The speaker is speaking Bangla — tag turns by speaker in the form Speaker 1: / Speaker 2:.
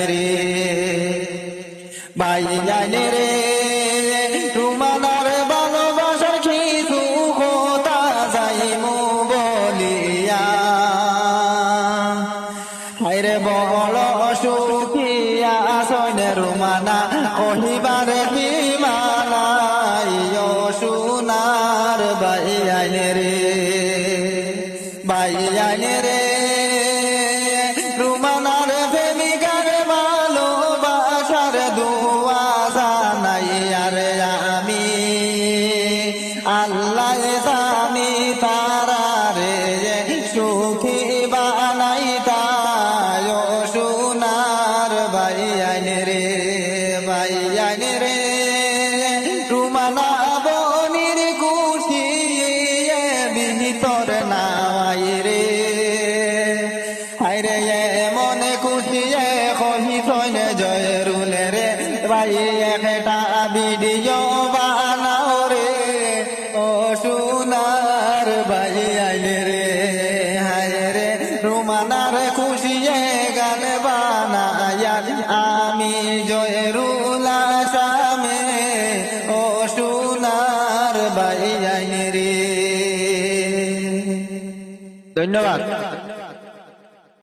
Speaker 1: রে ভাই আইনে রে রুমানার ভালোবাসার কিছু কথা যাইমু বলিয়া হায়রে বল সুখিয়া সৈনে রুমানা কহিবারে কি মানাই সোনার ভাই আইনে রে ভাই আইনে রে রুমানার প্রেমিকার ভালোবাসার দোয়া জানাই আর আমি আল্লাহ জানি তারা রে সুখী বানাই তাই সোনার ভাই আইনে রে ভাই আইনে রে রুমানা বনির খুশি ভিতর নাই রে হায়রে মনে খুশি কহি সৈনে জয়রুলে রে ভাই একটা ভিডিও বানাও রে ও সোনার ভাই আইনে রে হায়রে রুমানার খুশি গান বানায়া আমি জয়রুল আসামে ও সোনার ভাই আইনে রে ধন্যবাদ।